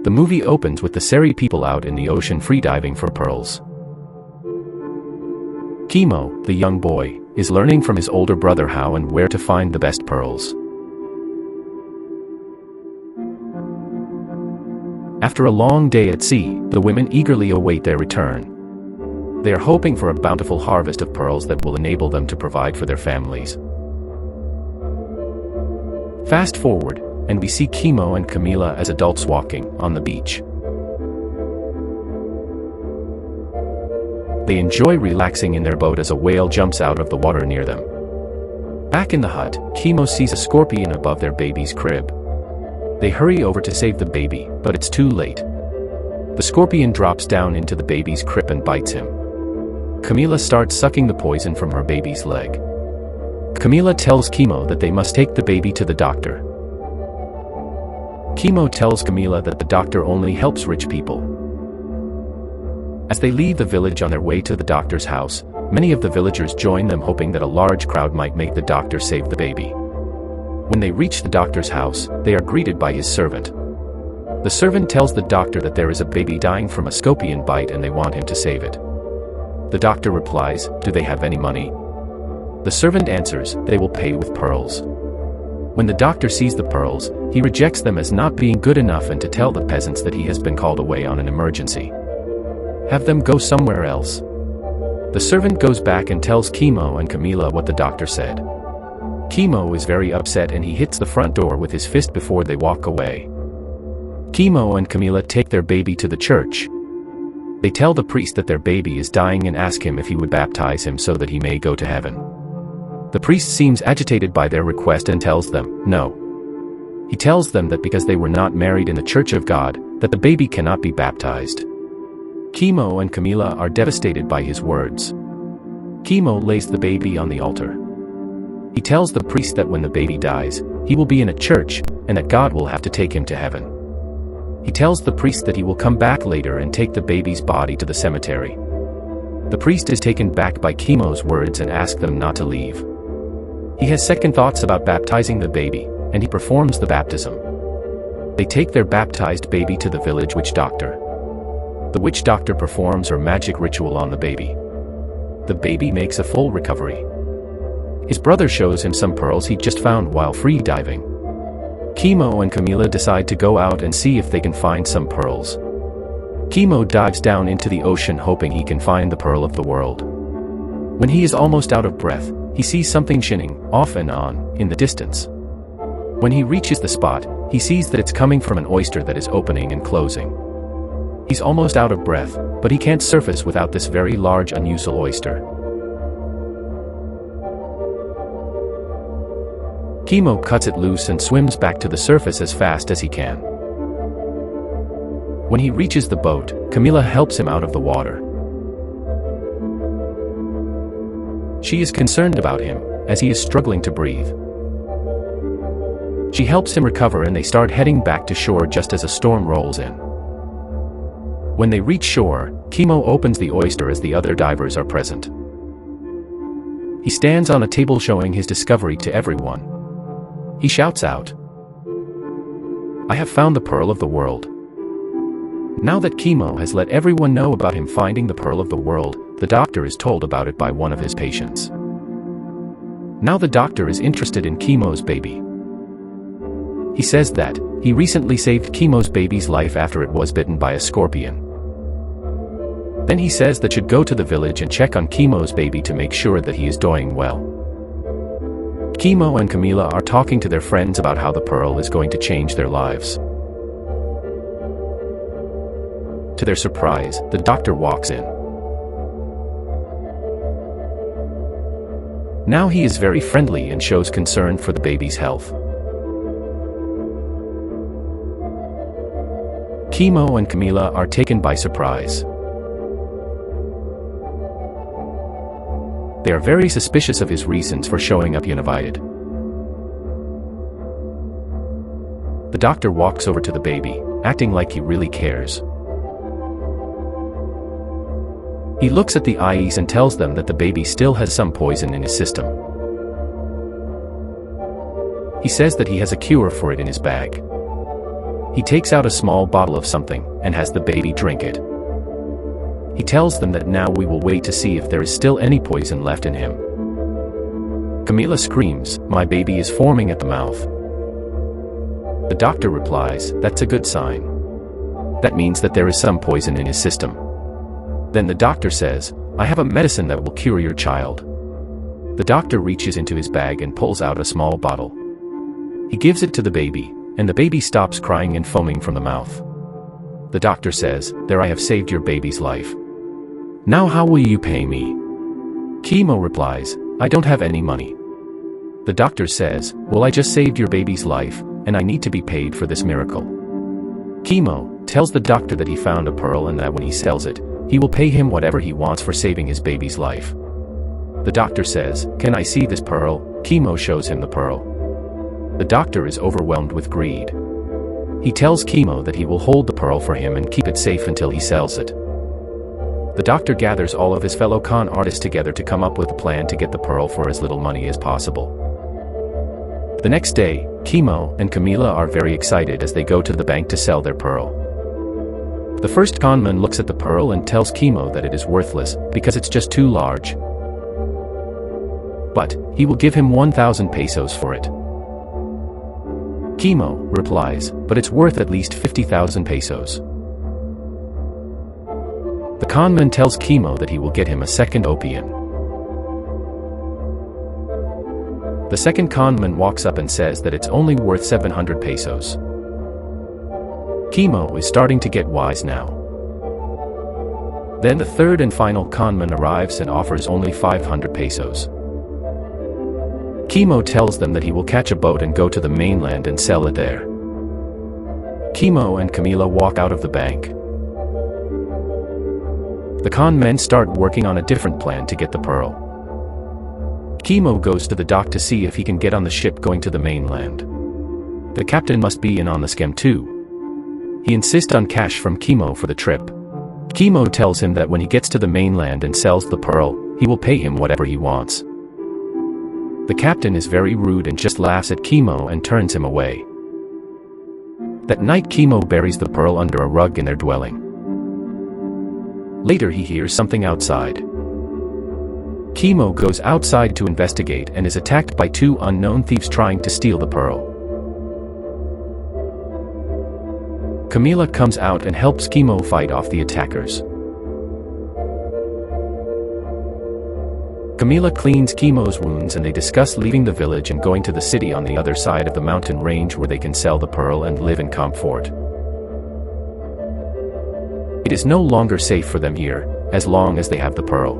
The movie opens with the Seri people out in the ocean freediving for pearls. Kimo, the young boy, is learning from his older brother how and where to find the best pearls. After a long day at sea, the women eagerly await their return. They are hoping for a bountiful harvest of pearls that will enable them to provide for their families. Fast forward, and we see Kimo and Camila as adults walking on the beach. They enjoy relaxing in their boat as a whale jumps out of the water near them. Back in the hut, Kimo sees a scorpion above their baby's crib. They hurry over to save the baby, but it's too late. The scorpion drops down into the baby's crib and bites him. Camila starts sucking the poison from her baby's leg. Camila tells Kimo that they must take the baby to the doctor. Kimo tells Camila that the doctor only helps rich people. As they leave the village on their way to the doctor's house, many of the villagers join them, hoping that a large crowd might make the doctor save the baby. When they reach the doctor's house, they are greeted by his servant. The servant tells the doctor that there is a baby dying from a scorpion bite and they want him to save it. The doctor replies, "Do they have any money?" The servant answers, "They will pay with pearls." When the doctor sees the pearls, he rejects them as not being good enough and to tell the peasants that he has been called away on an emergency. Have them go somewhere else. The servant goes back and tells Kimo and Camila what the doctor said. Kimo is very upset and he hits the front door with his fist before they walk away. Kimo and Camila take their baby to the church. They tell the priest that their baby is dying and ask him if he would baptize him so that he may go to heaven. The priest seems agitated by their request and tells them, no. He tells them that because they were not married in the Church of God, that the baby cannot be baptized. Kimo and Camila are devastated by his words. Kimo lays the baby on the altar. He tells the priest that when the baby dies, he will be in a church, and that God will have to take him to heaven. He tells the priest that he will come back later and take the baby's body to the cemetery. The priest is taken back by Kimo's words and asks them not to leave. He has second thoughts about baptizing the baby, and he performs the baptism. They take their baptized baby to the village witch doctor. The witch doctor performs her magic ritual on the baby. The baby makes a full recovery. His brother shows him some pearls he just found while free diving. Kimo and Camila decide to go out and see if they can find some pearls. Kimo dives down into the ocean hoping he can find the pearl of the world. When he is almost out of breath, he sees something shining, off and on, in the distance. When he reaches the spot, he sees that it's coming from an oyster that is opening and closing. He's almost out of breath, but he can't surface without this very large unusual oyster. Kimo cuts it loose and swims back to the surface as fast as he can. When he reaches the boat, Camila helps him out of the water. She is concerned about him, as he is struggling to breathe. She helps him recover and they start heading back to shore just as a storm rolls in. When they reach shore, Kimo opens the oyster as the other divers are present. He stands on a table showing his discovery to everyone. He shouts out, "I have found the pearl of the world." Now that Kimo has let everyone know about him finding the pearl of the world, the doctor is told about it by one of his patients. Now the doctor is interested in Kimo's baby. He says that he recently saved Kimo's baby's life after it was bitten by a scorpion. Then he says that should go to the village and check on Kimo's baby to make sure that he is doing well. Kimo and Camila are talking to their friends about how the pearl is going to change their lives. To their surprise, the doctor walks in. Now he is very friendly and shows concern for the baby's health. Kimo and Camila are taken by surprise. They are very suspicious of his reasons for showing up uninvited. The doctor walks over to the baby, acting like he really cares. He looks at the eyes and tells them that the baby still has some poison in his system. He says that he has a cure for it in his bag. He takes out a small bottle of something and has the baby drink it. He tells them that now we will wait to see if there is still any poison left in him. Camila screams, "My baby is forming at the mouth." The doctor replies, "That's a good sign. That means that there is some poison in his system." Then the doctor says, "I have a medicine that will cure your child." The doctor reaches into his bag and pulls out a small bottle. He gives it to the baby, and the baby stops crying and foaming from the mouth. The doctor says, "There, I have saved your baby's life. Now how will you pay me?" Kimo replies, "I don't have any money." The doctor says, "Well, I just saved your baby's life, and I need to be paid for this miracle." Kimo tells the doctor that he found a pearl and that when he sells it, he will pay him whatever he wants for saving his baby's life. The doctor says, "Can I see this pearl?" Kimo shows him the pearl. The doctor is overwhelmed with greed. He tells Kimo that he will hold the pearl for him and keep it safe until he sells it. The doctor gathers all of his fellow con artists together to come up with a plan to get the pearl for as little money as possible. The next day, Kimo and Camila are very excited as they go to the bank to sell their pearl. The first conman looks at the pearl and tells Kimo that it is worthless because it's just too large. But he will give him 1,000 pesos for it. Kimo replies, "But it's worth at least 50,000 pesos. The conman tells Kimo that he will get him a second opium. The second conman walks up and says that it's only worth 700 pesos. Kimo is starting to get wise now. Then the third and final conman arrives and offers only 500 pesos. Kimo tells them that he will catch a boat and go to the mainland and sell it there. Kimo and Camila walk out of the bank. The con men start working on a different plan to get the pearl. Kimo goes to the dock to see if he can get on the ship going to the mainland. The captain must be in on the scam too. He insists on cash from Kimo for the trip. Kimo tells him that when he gets to the mainland and sells the pearl, he will pay him whatever he wants. The captain is very rude and just laughs at Kimo and turns him away. That night Kimo buries the pearl under a rug in their dwelling. Later he hears something outside. Kimo goes outside to investigate and is attacked by two unknown thieves trying to steal the pearl. Camila comes out and helps Kimo fight off the attackers. Camila cleans Kimo's wounds and they discuss leaving the village and going to the city on the other side of the mountain range where they can sell the pearl and live in comfort. It is no longer safe for them here, as long as they have the pearl.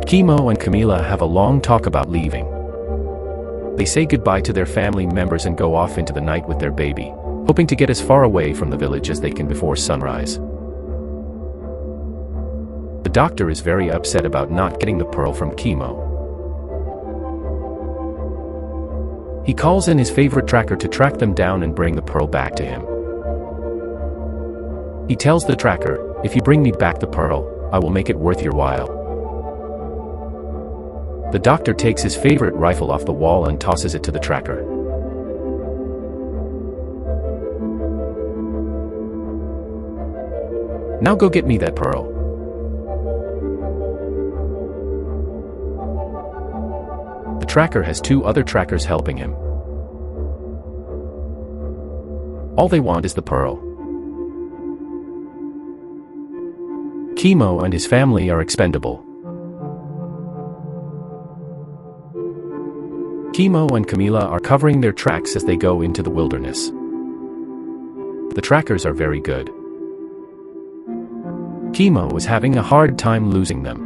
Kimo and Camila have a long talk about leaving. They say goodbye to their family members and go off into the night with their baby, hoping to get as far away from the village as they can before sunrise. The doctor is very upset about not getting the pearl from Kimo. He calls in his favorite tracker to track them down and bring the pearl back to him. He tells the tracker, "If you bring me back the pearl, I will make it worth your while." The doctor takes his favorite rifle off the wall and tosses it to the tracker. "Now go get me that pearl." The tracker has two other trackers helping him. All they want is the pearl. Kimo and his family are expendable. Kimo and Camila are covering their tracks as they go into the wilderness. The trackers are very good. Kimo is having a hard time losing them.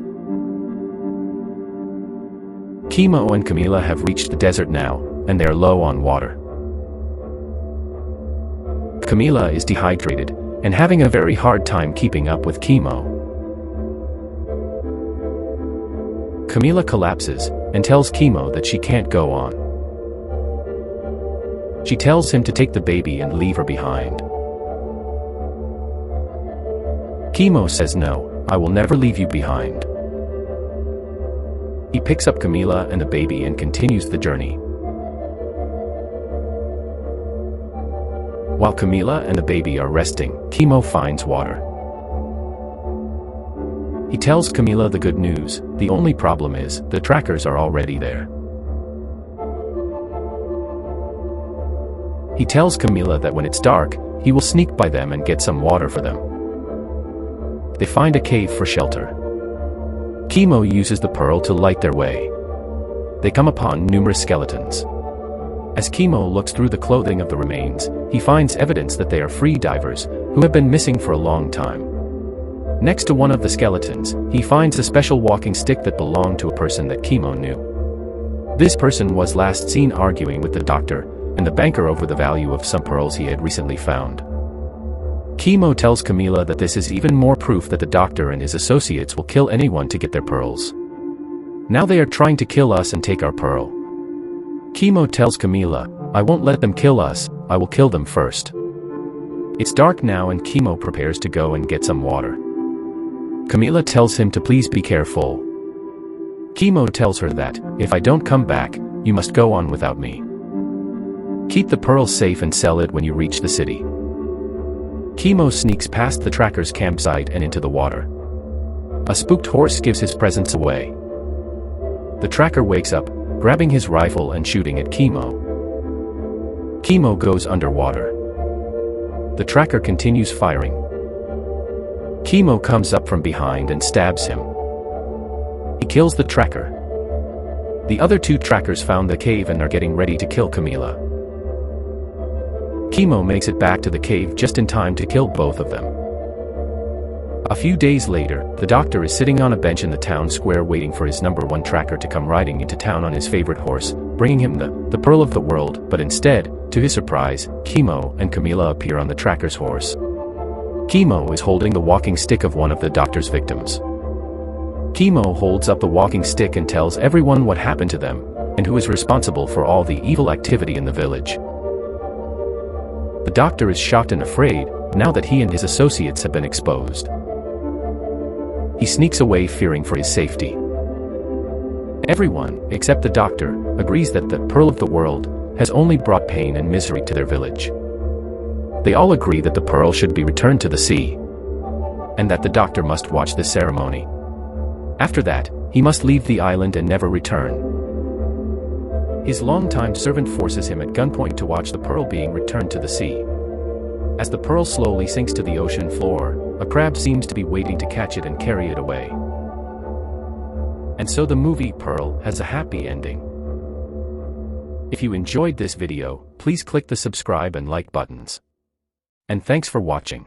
Kimo and Camila have reached the desert now, and they are low on water. Camila is dehydrated, and having a very hard time keeping up with Kimo. Camila collapses, and tells Kimo that she can't go on. She tells him to take the baby and leave her behind. Kimo says, "No, I will never leave you behind." He picks up Camila and the baby and continues the journey. While Camila and the baby are resting, Kimo finds water. He tells Camila the good news. The only problem is, the trackers are already there. He tells Camila that when it's dark, he will sneak by them and get some water for them. They find a cave for shelter. Kimo uses the pearl to light their way. They come upon numerous skeletons. As Kimo looks through the clothing of the remains, he finds evidence that they are free divers, who have been missing for a long time. Next to one of the skeletons, he finds a special walking stick that belonged to a person that Kimo knew. This person was last seen arguing with the doctor and the banker over the value of some pearls he had recently found. Kimo tells Camila that this is even more proof that the doctor and his associates will kill anyone to get their pearls. Now they are trying to kill us and take our pearl. Kimo tells Camila, "I won't let them kill us, I will kill them first." It's dark now and Kimo prepares to go and get some water. Camila tells him to please be careful. Kimo tells her that, "If I don't come back, you must go on without me. Keep the pearl safe and sell it when you reach the city." Kimo sneaks past the tracker's campsite and into the water. A spooked horse gives his presents away. The tracker wakes up, grabbing his rifle and shooting at Kimo. Kimo goes underwater. The tracker continues firing. Kimo comes up from behind and stabs him. He kills the tracker. The other two trackers found the cave and are getting ready to kill Camila. Kimo makes it back to the cave just in time to kill both of them. A few days later, the doctor is sitting on a bench in the town square waiting for his number one tracker to come riding into town on his favorite horse, bringing him the pearl of the world, but instead, to his surprise, Kimo and Camila appear on the tracker's horse. Kimo is holding the walking stick of one of the doctor's victims. Kimo holds up the walking stick and tells everyone what happened to them, and who is responsible for all the evil activity in the village. The doctor is shocked and afraid, now that he and his associates have been exposed. He sneaks away fearing for his safety. Everyone, except the doctor, agrees that the pearl of the world has only brought pain and misery to their village. They all agree that the pearl should be returned to the sea, and that the doctor must watch the ceremony. After that, he must leave the island and never return. His longtime servant forces him at gunpoint to watch the pearl being returned to the sea. As the pearl slowly sinks to the ocean floor, a crab seems to be waiting to catch it and carry it away. And so the movie Pearl has a happy ending. If you enjoyed this video, please click the subscribe and like buttons. And thanks for watching.